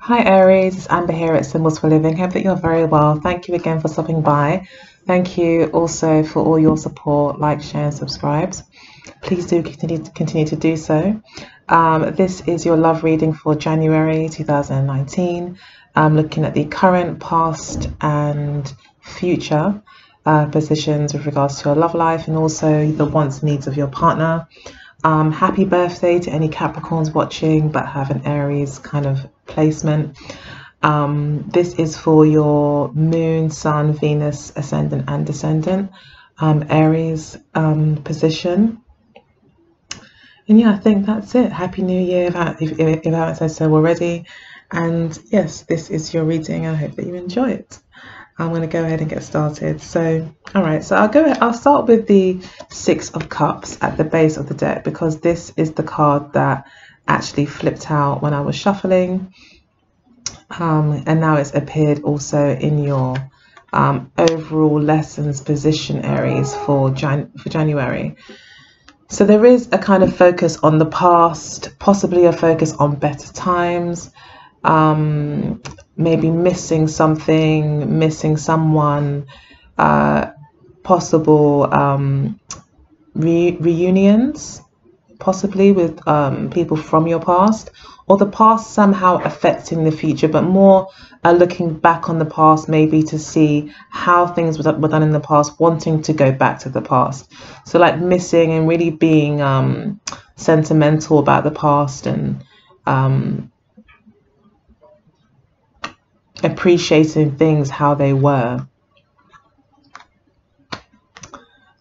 Hi Aries, it's Amber here at Symbols for Living. Hope that you're very well. Thank you again for stopping by. Thank you also for all your support, like, share, and subscribes. Please do continue to do so. This is your love reading for January 2019. Looking at the current, past, and future positions with regards to your love life and also the wants and needs of your partner. Happy birthday to any Capricorns watching but have an Aries kind of placement. This is for your moon, sun, Venus, ascendant and descendant, Aries position. And yeah, I think that's it. Happy New Year if I haven't said so already. And yes, this is your reading. I hope that you enjoy it. I'm going to go ahead and get started. So, all right, so I'll start with the Six of Cups at the base of the deck because this is the card that actually flipped out when I was shuffling. And now it's appeared also in your overall lessons position, Aries, for January. So there is a kind of focus on the past, possibly a focus on better times, maybe missing something, missing someone, possible reunions, possibly with people from your past, or the past somehow affecting the future, but more looking back on the past maybe to see how things were done in the past, wanting to go back to the past. So like missing and really being sentimental about the past and appreciating things how they were.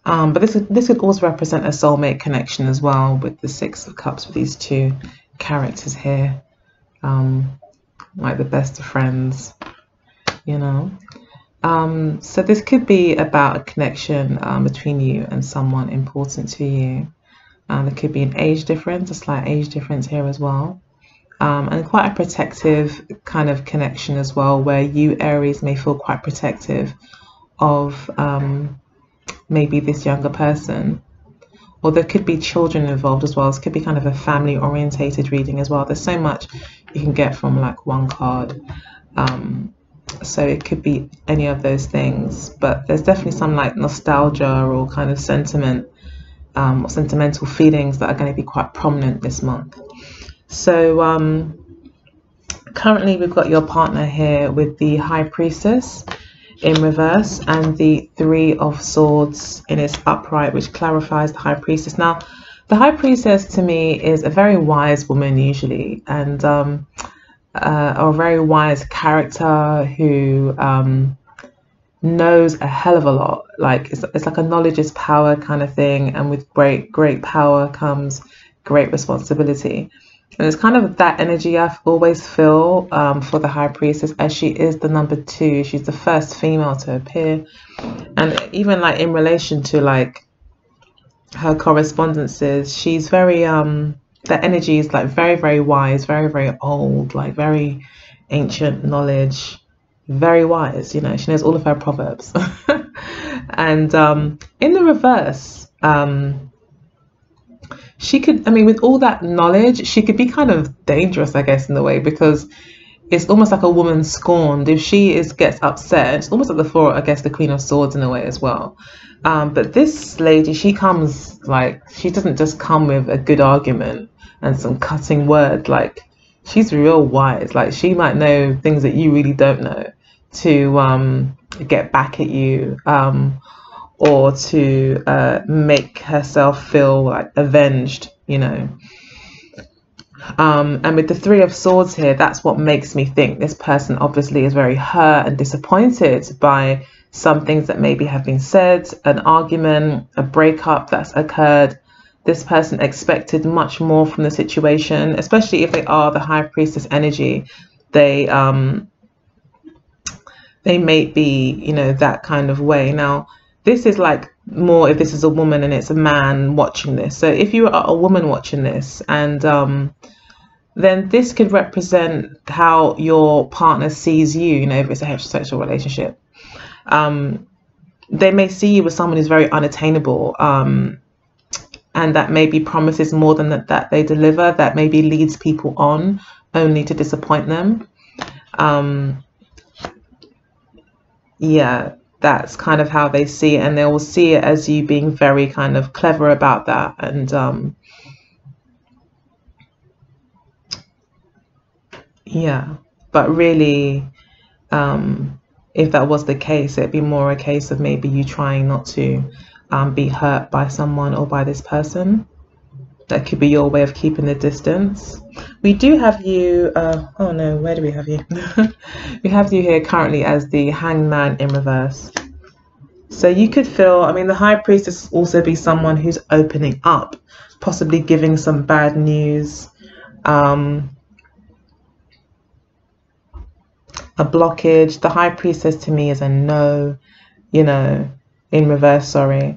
But this could also represent a soulmate connection as well with the Six of Cups with these two characters here, like the best of friends, you know. So this could be about a connection between you and someone important to you. There could be an age difference, a slight age difference here as well. And quite a protective kind of connection as well, where you, Aries, may feel quite protective of maybe this younger person. Or there could be children involved as well. This could be kind of a family orientated reading as well. There's so much you can get from like one card. So it could be any of those things, but there's definitely some like nostalgia or kind of sentiment or sentimental feelings that are going to be quite prominent this month. So currently we've got your partner here with the High Priestess in reverse and the Three of Swords in its upright, which clarifies the High Priestess. Now, the High Priestess to me is a very wise woman usually, and a very wise character who knows a hell of a lot. Like it's like a knowledge is power kind of thing, and with great power comes great responsibility. And it's kind of that energy I always feel for the High Priestess, as she is the number 2. She's the first female to appear. And even like in relation to like her correspondences, she's very, the energy is like very wise, very old, like very ancient knowledge, very wise, you know, she knows all of her proverbs. And in the reverse, she could, I mean, with all that knowledge, she could be kind of dangerous, I guess, in a way, because it's almost like a woman scorned. If she gets upset, it's almost like the Queen of Swords in a way as well. But this lady, she comes like, she doesn't just come with a good argument and some cutting word. Like, she's real wise. Like, she might know things that you really don't know to get back at you. Or to make herself feel like avenged, you know. And with the Three of Swords here, that's what makes me think this person obviously is very hurt and disappointed by some things that maybe have been said, an argument, a breakup that's occurred. This person expected much more from the situation, especially if they are the High Priestess energy. They may be, you know, that kind of way. Now, this is like more if this is a woman and it's a man watching this. So if you are a woman watching this, and then this could represent how your partner sees you, you know, if it's a heterosexual relationship. They may see you as someone who's very unattainable, and that maybe promises more than that they deliver, that maybe leads people on only to disappoint them. Yeah, that's kind of how they see it, and they will see it as you being very kind of clever about that. And yeah, but really, if that was the case, it'd be more a case of maybe you trying not to be hurt by someone or by this person. That could be your way of keeping the distance. We do have you, oh no, where do we have you? We have you here currently as the Hangman in reverse. So you could feel, I mean, the High Priestess also be someone who's opening up, possibly giving some bad news, a blockage. The High Priestess to me is a no, you know, in reverse, sorry.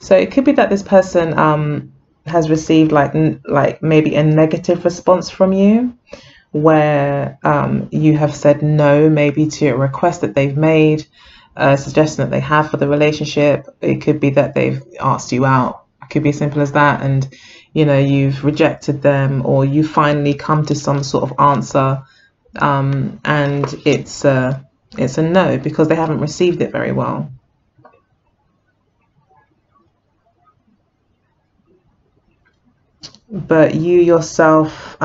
So it could be that this person has received like maybe a negative response from you, where you have said no maybe to a request that they've made, a suggestion that they have for the relationship. It could be that they've asked you out. It could be as simple as that, and you know, you've rejected them, or you finally come to some sort of answer, and it's a no because they haven't received it very well. But you yourself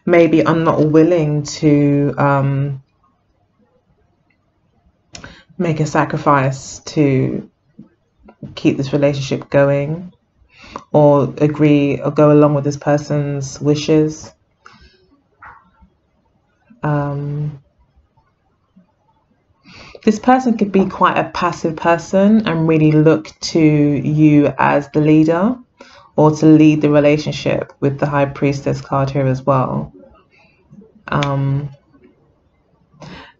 maybe are not willing to make a sacrifice to keep this relationship going, or agree or go along with this person's wishes. This person could be quite a passive person and really look to you as the leader, or to lead the relationship, with the High Priestess card here as well. And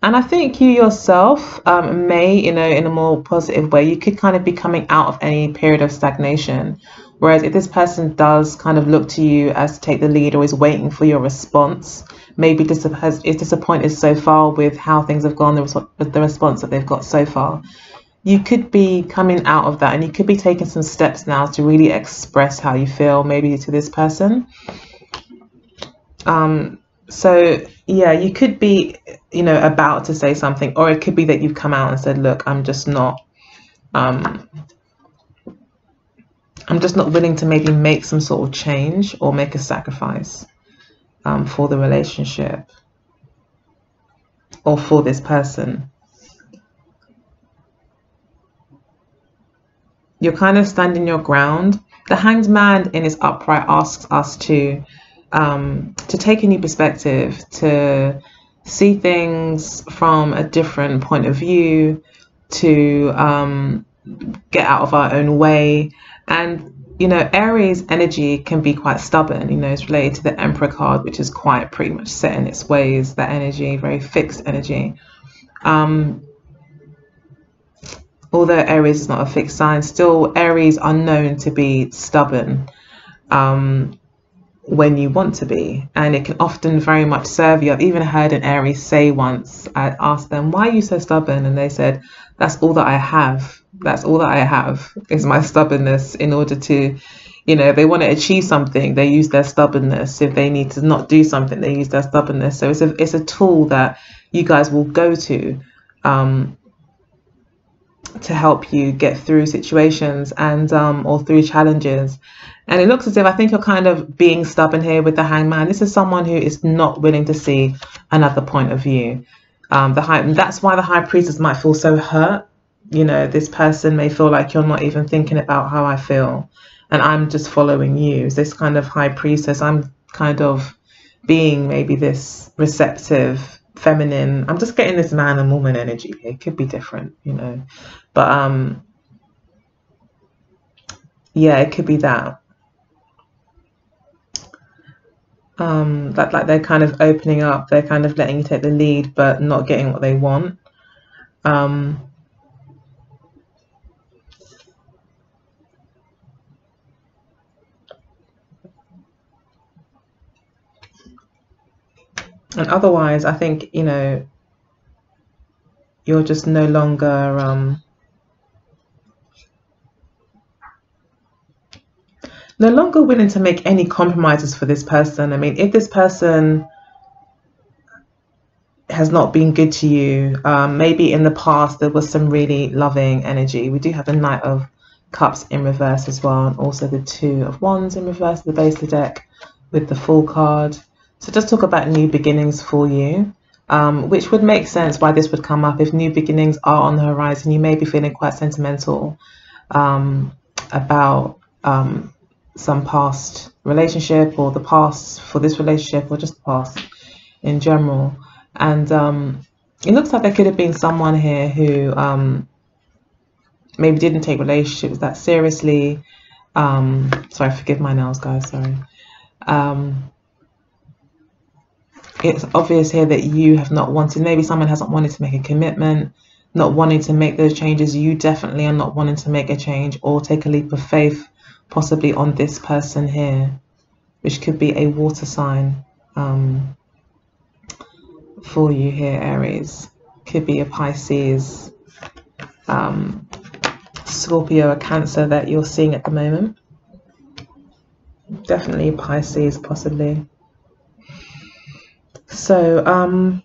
I think you yourself may, you know, in a more positive way, you could kind of be coming out of any period of stagnation. Whereas if this person does kind of look to you as to take the lead, or is waiting for your response, maybe is disappointed so far with how things have gone, the response that they've got so far, you could be coming out of that, and you could be taking some steps now to really express how you feel, maybe to this person. So yeah, you could be, you know, about to say something, or it could be that you've come out and said, look, I'm just not willing to maybe make some sort of change or make a sacrifice for the relationship or for this person. You're kind of standing your ground. The Hanged Man in his upright asks us to take a new perspective, to see things from a different point of view, to get out of our own way. And you know, Aries energy can be quite stubborn. You know, it's related to the Emperor card, which is quite pretty much set in its ways. That energy, very fixed energy. Although Aries is not a fixed sign, still Aries are known to be stubborn when you want to be, and it can often very much serve you. I've even heard an Aries say once, I asked them, why are you so stubborn? And they said, that's all that I have. That's all that I have is my stubbornness. In order to, you know, if they want to achieve something, they use their stubbornness. If they need to not do something, they use their stubbornness. So it's a tool that you guys will go to help you get through situations and or through challenges. And it looks as if, I think you're kind of being stubborn here with the Hangman. This is someone who is not willing to see another point of view. That's why the High Priestess might feel so hurt. You know, this person may feel like you're not even thinking about how I feel, and I'm just following you. This kind of High Priestess, I'm kind of being maybe this receptive, feminine. I'm just getting this man and woman energy. It could be different, you know, but yeah, it could be that. That like they're kind of opening up, they're kind of letting you take the lead, but not getting what they want. And otherwise, I think, you know, you're just no longer willing to make any compromises for this person. I mean, if this person has not been good to you. Maybe in the past there was some really loving energy. We do have the Knight of Cups in reverse as well, and also the Two of Wands in reverse at the base of the deck with the Fool card. So just talk about new beginnings for you, which would make sense why this would come up. If new beginnings are on the horizon, you may be feeling quite sentimental about some past relationship, or the past for this relationship, or just the past in general. And it looks like there could have been someone here who maybe didn't take relationships that seriously. Sorry, forgive my nails, guys, sorry. It's obvious here that you have not wanted, maybe someone hasn't wanted to make a commitment, not wanting to make those changes. You definitely are not wanting to make a change or take a leap of faith, possibly on this person here, which could be a water sign for you here, Aries. Could be a Pisces, Scorpio, or Cancer that you're seeing at the moment. Definitely a Pisces, possibly. So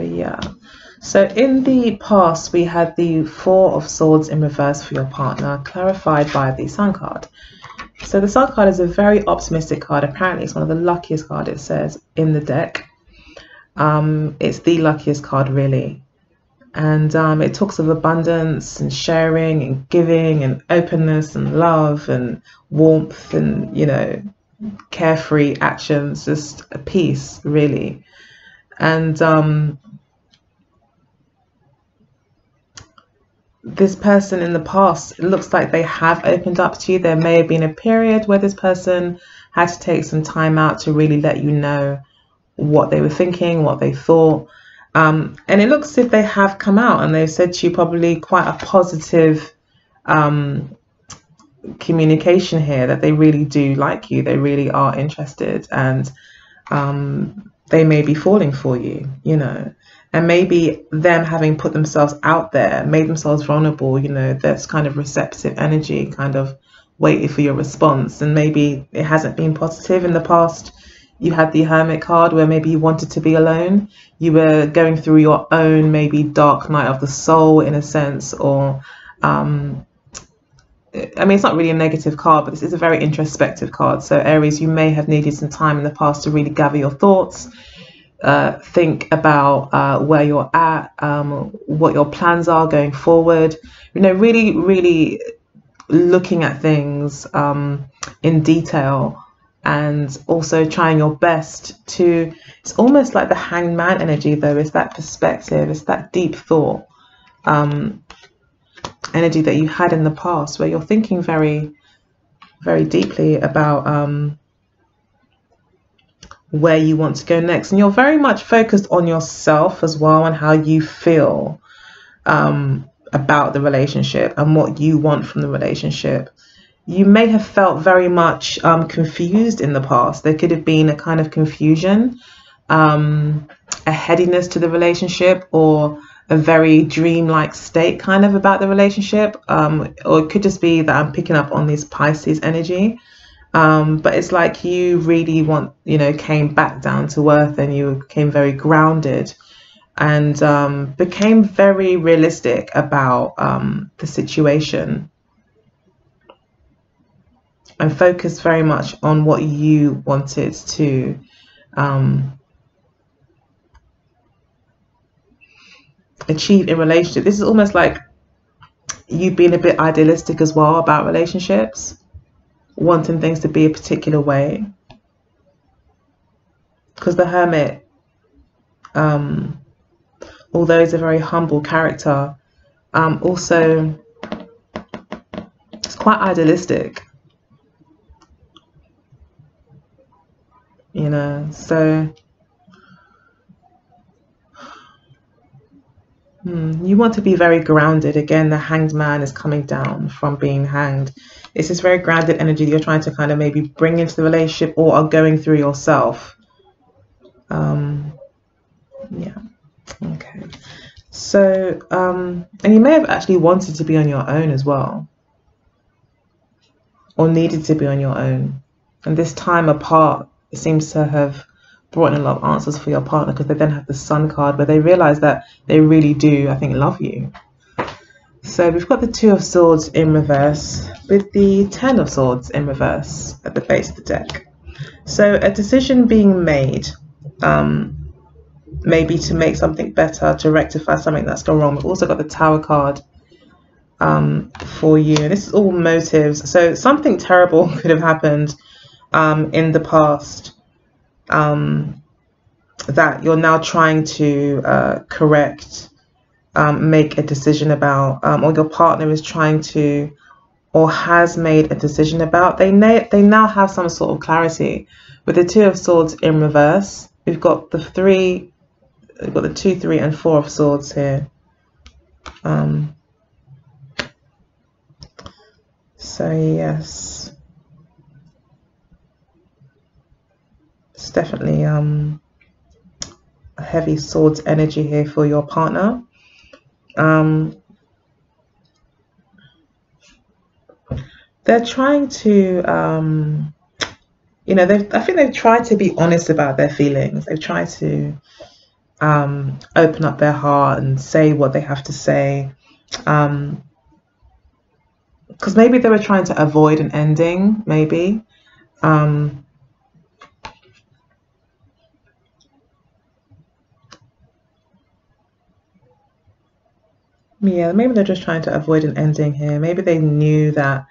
yeah. So in the past, we had the Four of Swords in reverse for your partner, clarified by the Sun card. So the Sun card is a very optimistic card. Apparently, it's one of the luckiest cards, it says, in the deck. It's the luckiest card, really. And it talks of abundance and sharing and giving and openness and love and warmth and, you know, carefree actions, just a peace, really. And this person in the past, it looks like they have opened up to you. There may have been a period where this person had to take some time out to really let you know what they were thinking, what they thought. And it looks as if they have come out and they've said to you probably quite a positive communication here, that they really do like you, they really are interested, and they may be falling for you, you know. And maybe them having put themselves out there, made themselves vulnerable, you know, that's kind of receptive energy, kind of waiting for your response. And maybe it hasn't been positive in the past. You had the Hermit card where maybe you wanted to be alone. You were going through your own maybe dark night of the soul in a sense, or I mean, it's not really a negative card, but this is a very introspective card. So Aries, you may have needed some time in the past to really gather your thoughts, think about where you're at, what your plans are going forward, you know, really looking at things in detail, and also trying your best to, it's almost like the Hanged Man energy though. It's that perspective, it's that deep thought energy that you had in the past, where you're thinking very deeply about where you want to go next, and you're very much focused on yourself as well, and how you feel about the relationship and what you want from the relationship. You may have felt very much confused in the past. There could have been a kind of confusion, a headiness to the relationship, or a very dreamlike state kind of about the relationship, or it could just be that I'm picking up on this Pisces energy. But it's like you really came back down to earth, and you became very grounded, and became very realistic about the situation, and focused very much on what you wanted to achieve in relationship. This is almost like you being a bit idealistic as well about relationships, wanting things to be a particular way, because the Hermit, although he's a very humble character, also it's quite idealistic, you know. So you want to be very grounded. Again, the Hanged Man is coming down from being hanged. It's this very grounded energy that you're trying to kind of maybe bring into the relationship, or are going through yourself. Yeah. Okay. So, and you may have actually wanted to be on your own as well, or needed to be on your own. And this time apart, it seems to have brought in a lot of answers for your partner, because they then have the Sun card where they realize that they really do, I think, love you. So we've got the Two of Swords in reverse with the Ten of Swords in reverse at the base of the deck. So a decision being made, maybe to make something better, to rectify something that's gone wrong. We've also got the Tower card for you. This is all motives. So something terrible could have happened in the past that you're now trying to correct, make a decision about, or your partner is trying to, or has made a decision about. They now have some sort of clarity. With the Two of Swords in reverse, we've got the 2, 3, and 4 of Swords here. So yes, it's definitely a heavy swords energy here for your partner. They're trying to, I think they've tried to be honest about their feelings. They've tried to open up their heart and say what they have to say. Because maybe they were trying to avoid an ending, maybe. Yeah, maybe they're just trying to avoid an ending here. Maybe they knew that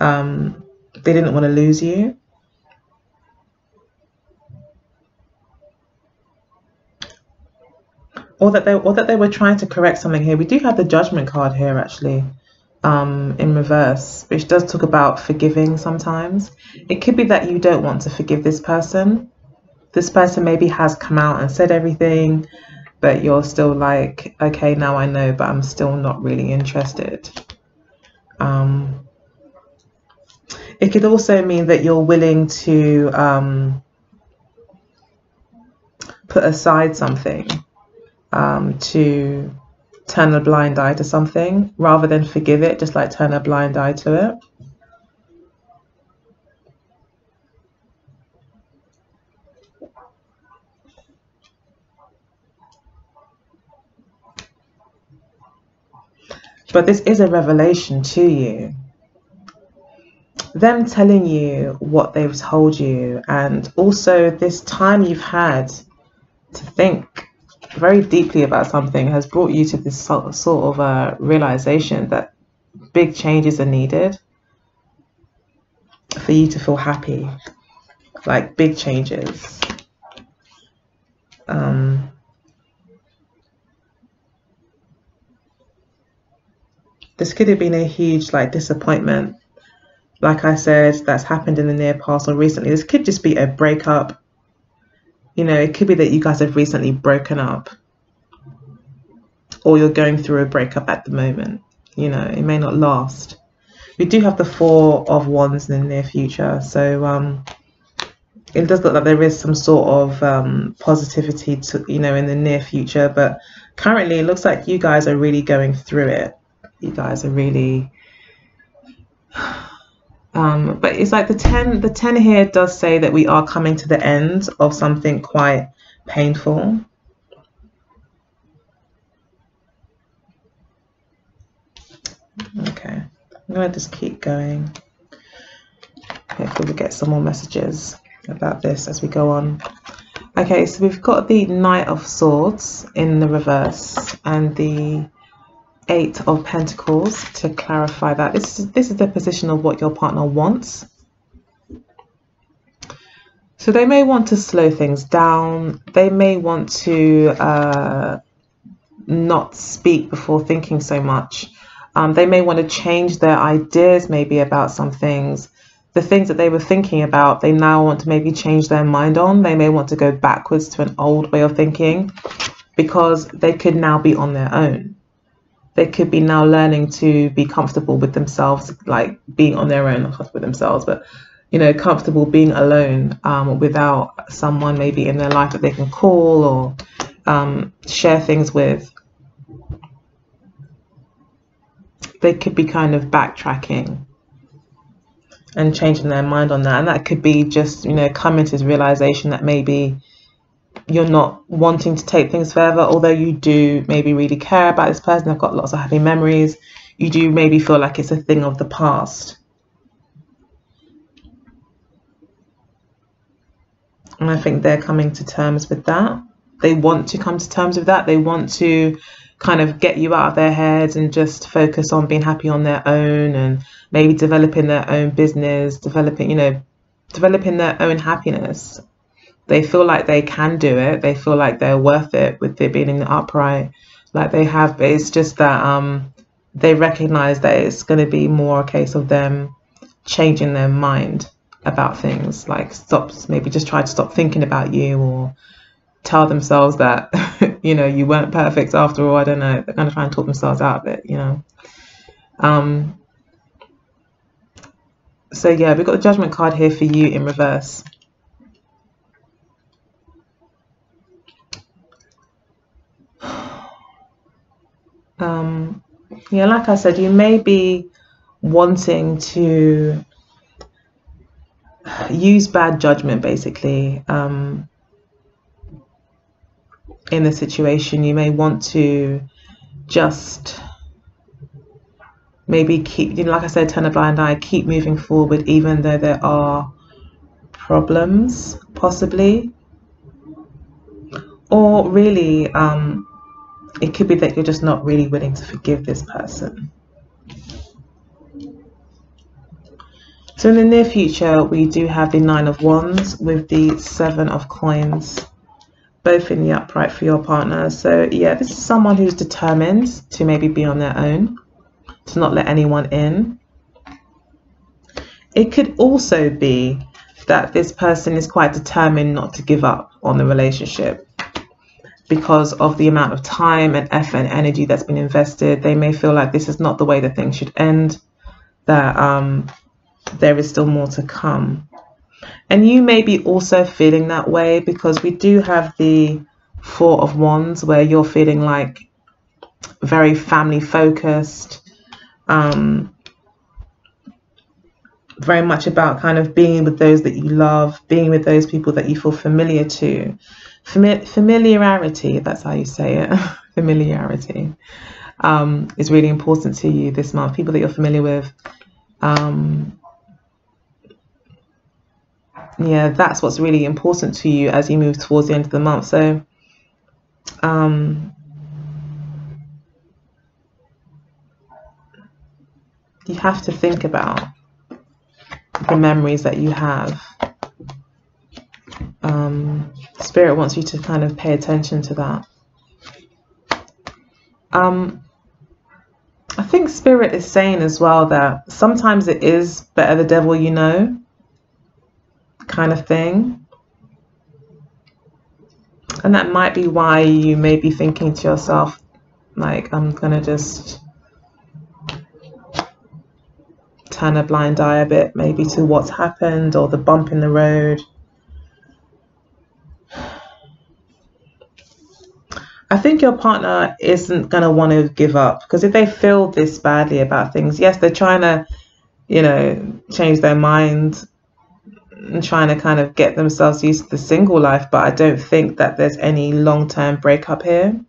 they didn't want to lose you. Or that they were trying to correct something here. We do have the Judgment card here, actually, in reverse, which does talk about forgiving sometimes. It could be that you don't want to forgive this person. This person maybe has come out and said everything, but you're still like, okay, now I know, but I'm still not really interested. It could also mean that you're willing to put aside something, to turn a blind eye to something, rather than forgive it, just like turn a blind eye to it. But this is a revelation to you. Them telling you what they've told you, and also this time you've had to think very deeply about something, has brought you to this sort of realization that big changes are needed for you to feel happy, like big changes. This could have been a huge disappointment, like I said, that's happened in the near past or recently. This could just be a breakup. It could be that you guys have recently broken up, or you're going through a breakup at the moment. It may not last. We do have the 4 of Wands in the near future, so it does look like there is some sort of positivity to, in the near future, but currently it looks like you guys are really going through it. You guys are really but it's like the 10 here does say that we are coming to the end of something quite painful. Okay, I'm gonna just keep going. Hopefully we get some more messages about this as we go on. Okay, so we've got the Knight of Swords in the reverse and the 8 of Pentacles to clarify that. This is the position of what your partner wants. So they may want to slow things down. They may want to not speak before thinking so much. They may want to change their ideas maybe about some things. The things that they were thinking about, they now want to maybe change their mind on. They may want to go backwards to an old way of thinking, because they could now be on their own. They could be now learning to be comfortable with themselves, like being on their own, not comfortable with themselves, but comfortable being alone, without someone maybe in their life that they can call or share things with. They could be kind of backtracking and changing their mind on that, and that could be just coming to this realization that maybe you're not wanting to take things further, although you do maybe really care about this person, they've got lots of happy memories, you do maybe feel like it's a thing of the past. And I think they're coming to terms with that. They want to come to terms with that. They want to kind of get you out of their heads and just focus on being happy on their own, and maybe developing their own business, developing their own happiness. They feel like they can do it. They feel like they're worth it with it being in the upright. Like they have, but it's just that they recognize that it's going to be more a case of them changing their mind about things, like maybe just try to stop thinking about you, or tell themselves that you weren't perfect after all. I don't know, they're going to try and talk themselves out of it, so yeah, we've got the Judgment card here for you in reverse. Yeah, like I said, you may be wanting to use bad judgment, basically, in the situation. You may want to just maybe keep, like I said, turn a blind eye, keep moving forward, even though there are problems, possibly. Or really, it could be that you're just not really willing to forgive this person. So in the near future, we do have the 9 of Wands with the 7 of Coins, both in the upright for your partner. So yeah, this is someone who's determined to maybe be on their own, to not let anyone in. It could also be that this person is quite determined not to give up on the relationship because of the amount of time and effort and energy that's been invested. They may feel like this is not the way that things should end, that there is still more to come. And you may be also feeling that way, because we do have the 4 of Wands, where you're feeling like very family focused, very much about kind of being with those that you love, being with those people that you feel familiar to. Familiarity, that's how you say it. Familiarity is really important to you this month. People that you're familiar with. Yeah, that's what's really important to you as you move towards the end of the month. So you have to think about the memories that you have. Spirit wants you to kind of pay attention to that. I think Spirit is saying as well that sometimes it is better the devil you know, kind of thing. And that might be why you may be thinking to yourself, like, I'm gonna just turn a blind eye a bit, maybe to what's happened or the bump in the road. I think your partner isn't going to want to give up, because if they feel this badly about things, yes, they're trying to, change their mind and trying to kind of get themselves used to the single life, but I don't think that there's any long-term breakup here.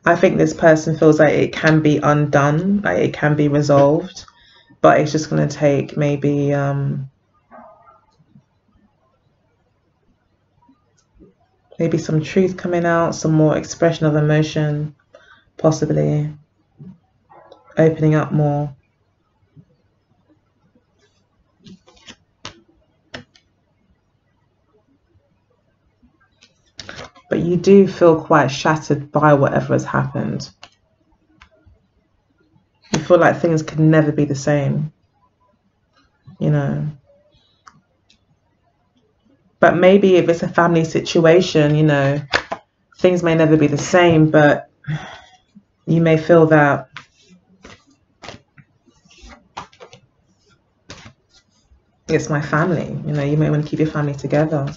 I think this person feels like it can be undone, like it can be resolved, but it's just going to take maybe maybe some truth coming out, some more expression of emotion, possibly opening up more. But you do feel quite shattered by whatever has happened. You feel like things could never be the same, But maybe if it's a family situation, things may never be the same, but you may feel that it's my family. You may want to keep your family together.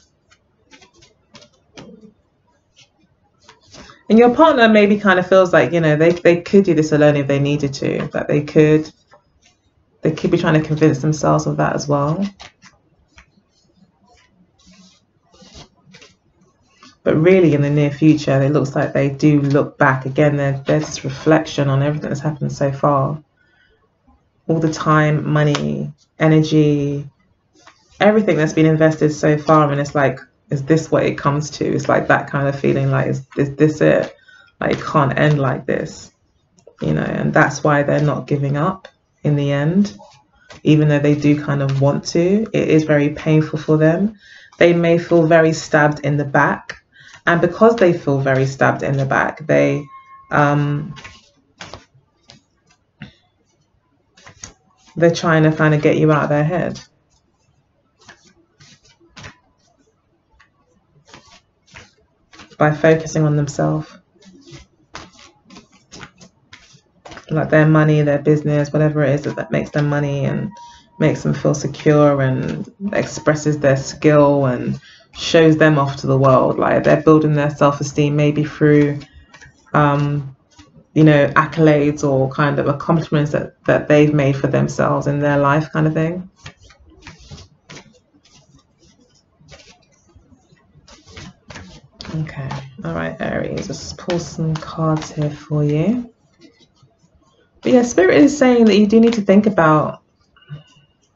And your partner maybe kind of feels like, they could do this alone if they needed to, that they could be trying to convince themselves of that as well. But really, in the near future, it looks like they do look back again. There's this reflection on everything that's happened so far. All the time, money, energy, everything that's been invested so far, and it's like, is this what it comes to? It's like that kind of feeling, like, is this it? Like, it can't end like this, you know. And that's why they're not giving up in the end, even though they do kind of want to. It is very painful for them. They may feel very stabbed in the back, and because they feel very stabbed in the back, they're trying to kind of get you out of their head. By focusing on themselves, like their money, their business, whatever it is that makes them money and makes them feel secure and expresses their skill and shows them off to the world. Like, they're building their self-esteem maybe through you know, accolades or kind of accomplishments that they've made for themselves in their life, kind of thing. Okay, all right, Aries, let's pull some cards here for you. But yeah, Spirit is saying that you do need to think about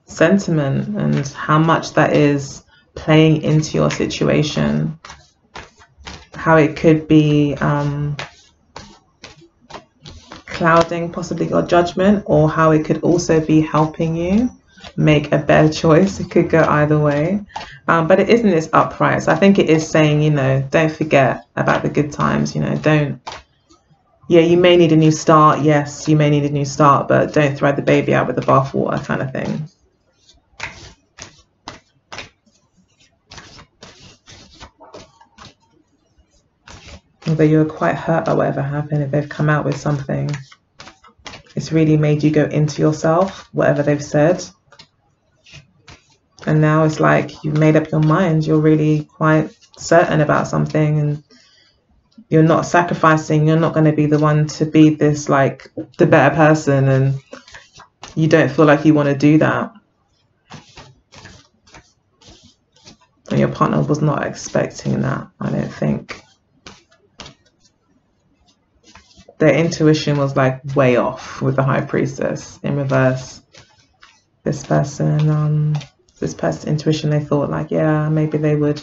sentiment and how much that is playing into your situation, how it could be clouding possibly your judgment, or how it could also be helping you make a better choice. It could go either way, but it isn't this upright. So I think it is saying, you know, don't forget about the good times, you know, don't, yeah, you may need a new start. Yes, you may need a new start, but don't throw the baby out with the bathwater, kind of thing. Although you're quite hurt by whatever happened, if they've come out with something, it's really made you go into yourself, whatever they've said. And now it's like you've made up your mind. You're really quite certain about something, and you're not sacrificing. You're not going to be the one to be this, like, the better person, and you don't feel like you want to do that. And your partner was not expecting that, I don't think. Their intuition was like way off with the High Priestess in reverse. This person's intuition, they thought like, yeah, maybe they would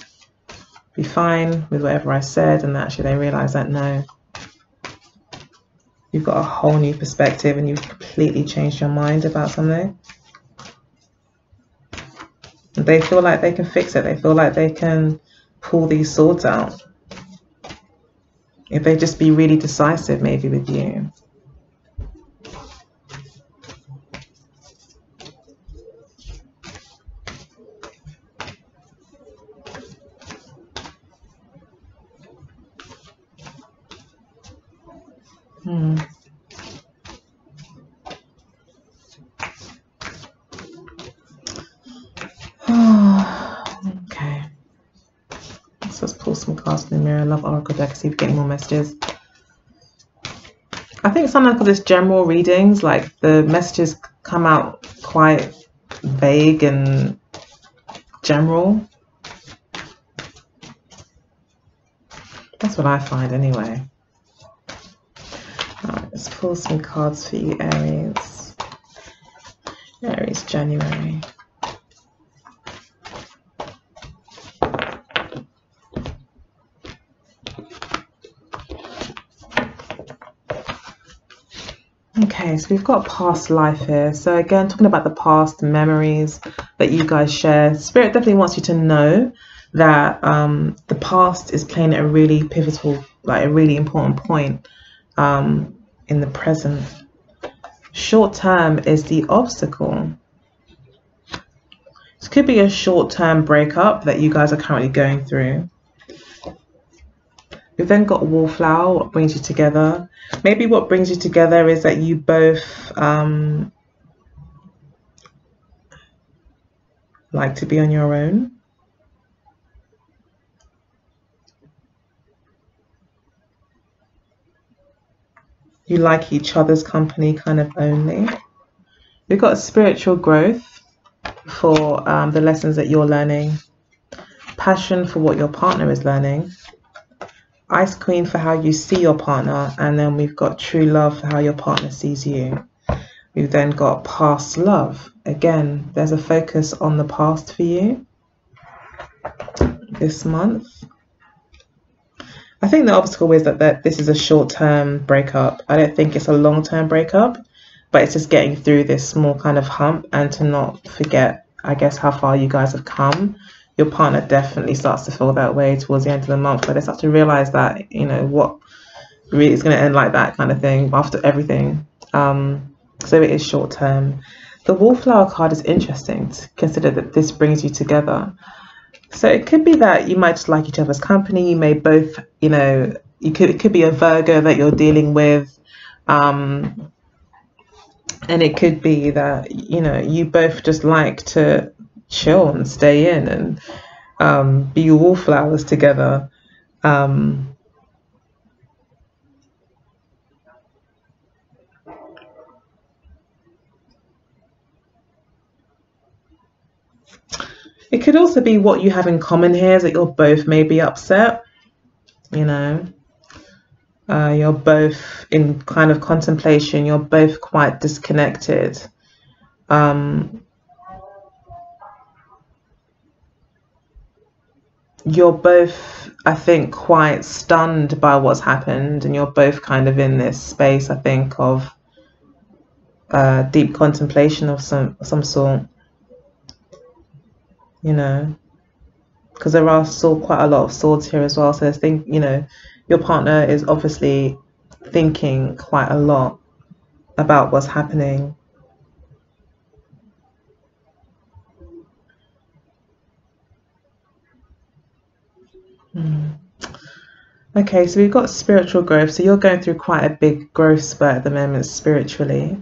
be fine with whatever I said, and actually they realized that no, you've got a whole new perspective and you've completely changed your mind about something. They feel like they can fix it. They feel like they can pull these swords out. If they just be really decisive, maybe with you. Okay. Let's pull some cards from the Mirror Love Oracle deck, see if we get any more messages. I think sometimes because it's general readings, like the messages come out quite vague and general. That's what I find anyway. Alright, let's pull some cards for you, Aries. Aries, January. Okay, so we've got past life here. So again, talking about the past memories that you guys share. Spirit definitely wants you to know that the past is playing a really pivotal, like a really important point in the present. Short term is the obstacle. This could be a short-term breakup that you guys are currently going through. We've then got Wallflower, what brings you together. Maybe what brings you together is that you both like to be on your own. You like each other's company kind of only. We've got spiritual growth for the lessons that you're learning. Passion for what your partner is learning. Ice Queen for how you see your partner, and then we've got True Love for how your partner sees you. We've then got Past Love. Again, there's a focus on the past for you this month. I think the obstacle is that this is a short-term breakup. I don't think it's a long-term breakup, but it's just getting through this small kind of hump, and to not forget, I guess, how far you guys have come. Your partner definitely starts to feel that way towards the end of the month, but they start to realize that, you know, what really is going to end like that kind of thing after everything. So it is short term. The Wallflower card is interesting to consider that this brings you together. So it could be that you might just like each other's company. You may both, you know, it could be a Virgo that you're dealing with. And it could be that, you know, you both just like to chill and stay in and be wallflowers together. It could also be what you have in common here is that you're both maybe upset, you know. You're both in kind of contemplation. You're both quite disconnected. You're both, I think, quite stunned by what's happened, and you're both kind of in this space, I think, of deep contemplation of some sort, you know, because there are still quite a lot of swords here as well. So I think, you know, your partner is obviously thinking quite a lot about what's happening. Okay, so we've got spiritual growth. So you're going through quite a big growth spurt at the moment spiritually.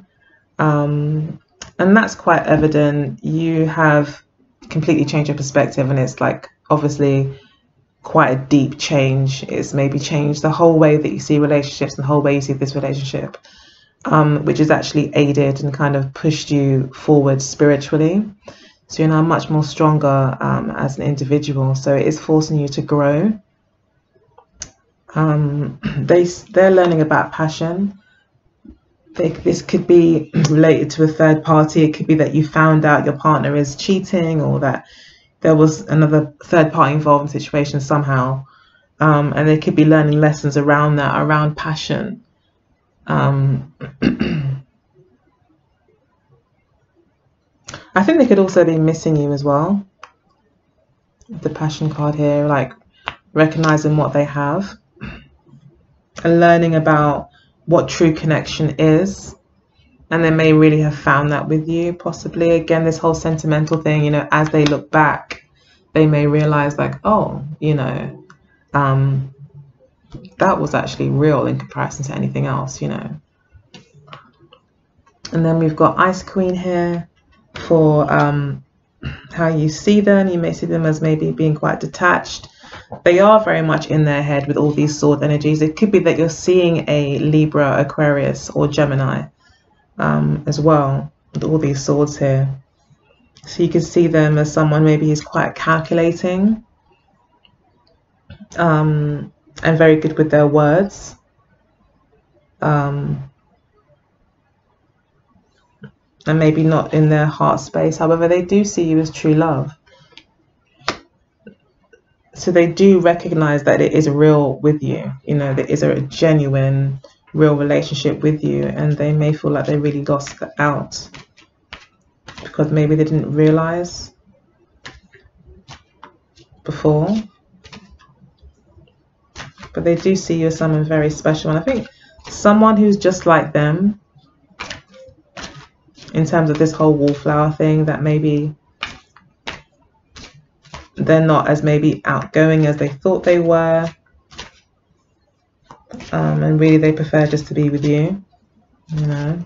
And that's quite evident. You have completely changed your perspective, and it's like obviously quite a deep change. It's maybe changed the whole way that you see relationships and the whole way you see this relationship, which has actually aided and kind of pushed you forward spiritually. So you're now much more stronger as an individual. So it is forcing you to grow. They're learning about passion. This could be related to a third party. It could be that you found out your partner is cheating, or that there was another third party involved in the situation somehow. And they could be learning lessons around that, around passion. I think they could also be missing you as well. The passion card here, like recognizing what they have and learning about what true connection is. And they may really have found that with you, possibly. Again, this whole sentimental thing, you know, as they look back, they may realize like, oh, you know, that was actually real in comparison to anything else, you know. And then we've got Ice Queen here for how you see them. You may see them as maybe being quite detached. They are very much in their head with all these sword energies. It could be that you're seeing a Libra, Aquarius, or Gemini as well, with all these swords here. So you could see them as someone maybe who's quite calculating and very good with their words. And maybe not in their heart space. However, they do see you as true love. So they do recognize that it is real with you. You know, there is a genuine, real relationship with you, and they may feel like they really lost out because maybe they didn't realize before. But they do see you as someone very special, and I think someone who's just like them in terms of this whole wallflower thing, that maybe they're not as maybe outgoing as they thought they were, and really they prefer just to be with you, you know,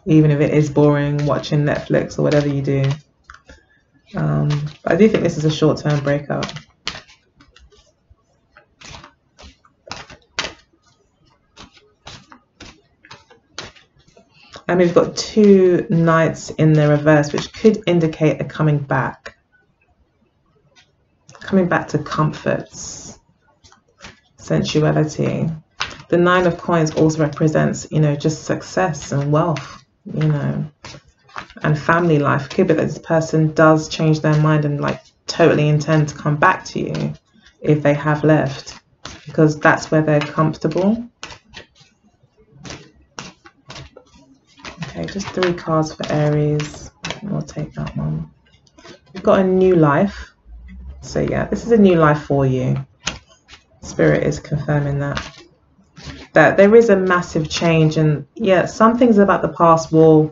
even if it is boring watching Netflix or whatever you do. But I do think this is a short-term breakup. And we've got 2 knights in the reverse, which could indicate a coming back to comforts. sensuality. The Nine of Coins also represents, you know, just success and wealth, you know, and family life. It could be that this person does change their mind and like totally intend to come back to you if they have left, because that's where they're comfortable. Okay, just 3 cards for Aries. We'll take that one. We've got a new life. So yeah, this is a new life for you. Spirit is confirming that there is a massive change, and yeah, some things about the past will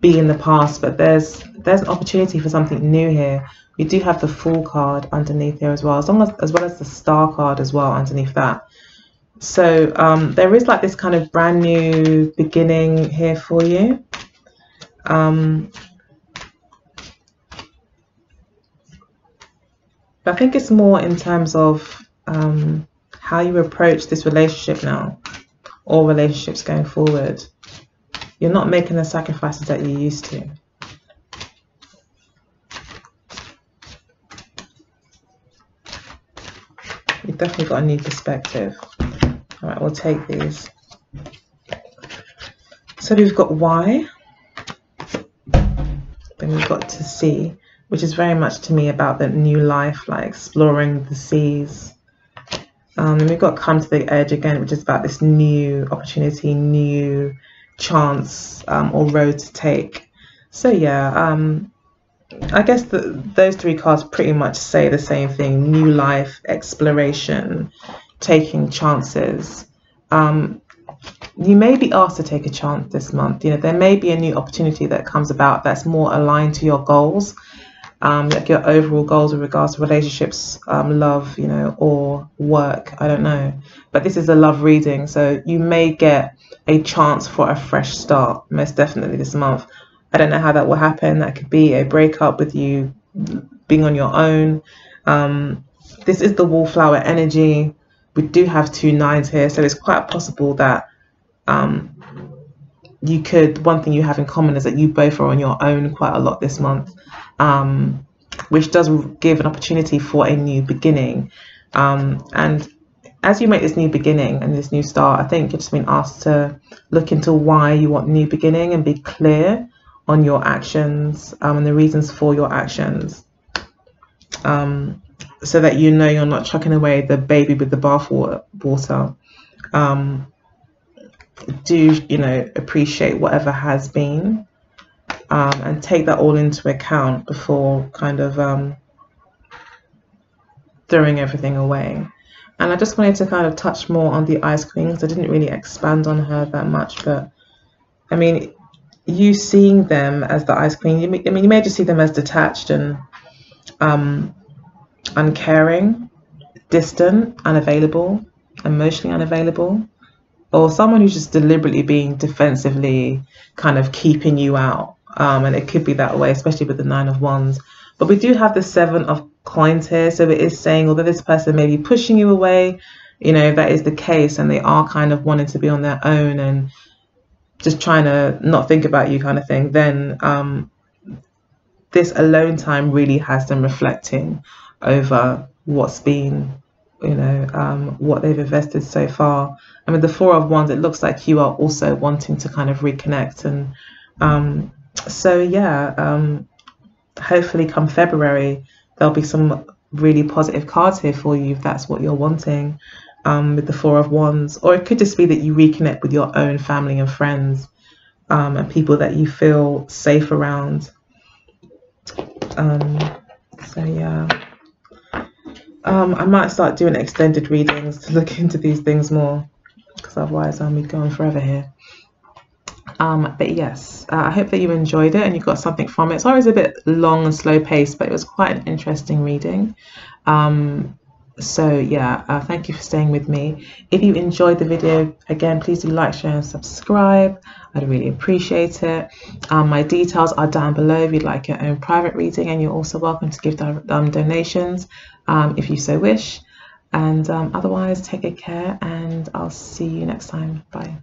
be in the past, but there's an opportunity for something new here. We do have the Fool card underneath here as well, as well as the Star card as well underneath that. So there is like this kind of brand new beginning here for you. But I think it's more in terms of how you approach this relationship now, or relationships going forward. You're not making the sacrifices that you used to. You've definitely got a new perspective. All right, we'll take these. So we've got Y, then we've got to C, which is very much to me about the new life, like exploring the seas. And we've got come to the edge again, which is about this new opportunity, new chance or road to take. So yeah, I guess those 3 cards pretty much say the same thing: new life, exploration, taking chances. You may be asked to take a chance this month. You know, there may be a new opportunity that comes about that's more aligned to your goals, like your overall goals with regards to relationships, love, you know, or work. I don't know, but this is a love reading, so you may get a chance for a fresh start, most definitely this month. I don't know how that will happen. That could be a breakup with you being on your own. This is the wallflower energy. We do have 2 9s here, so it's quite possible that you could, one thing you have in common is that you both are on your own quite a lot this month, which does give an opportunity for a new beginning. And as you make this new beginning and this new start, I think you're just being asked to look into why you want new beginning and be clear on your actions and the reasons for your actions, so that you know you're not chucking away the baby with the bathwater. Do, you know, appreciate whatever has been, and take that all into account before kind of throwing everything away. And I just wanted to kind of touch more on the Ice Queen, because I didn't really expand on her that much. But I mean, you seeing them as the Ice Queen, you may just see them as detached and uncaring, distant, unavailable, emotionally unavailable, or someone who's just deliberately being defensively kind of keeping you out. And it could be that way, especially with the 9 of Wands. But we do have the 7 of Coins here, so it is saying, although this person may be pushing you away, you know, if that is the case and they are kind of wanting to be on their own and just trying to not think about you kind of thing, then this alone time really has them reflecting over what's been, you know, what they've invested so far. I mean, the 4 of Wands, it looks like you are also wanting to kind of reconnect. And so yeah, hopefully come February there'll be some really positive cards here for you if that's what you're wanting, with the 4 of Wands. Or it could just be that you reconnect with your own family and friends, and people that you feel safe around. So yeah, I might start doing extended readings to look into these things more, because otherwise I'll be going forever here. But yes, I hope that you enjoyed it and you got something from it. It's always a bit long and slow paced, but it was quite an interesting reading. So yeah, thank you for staying with me. If you enjoyed the video, again, please do like, share and subscribe. I'd really appreciate it. My details are down below if you'd like your own private reading, and you're also welcome to give donations if you so wish. And otherwise, take good care, and I'll see you next time. Bye.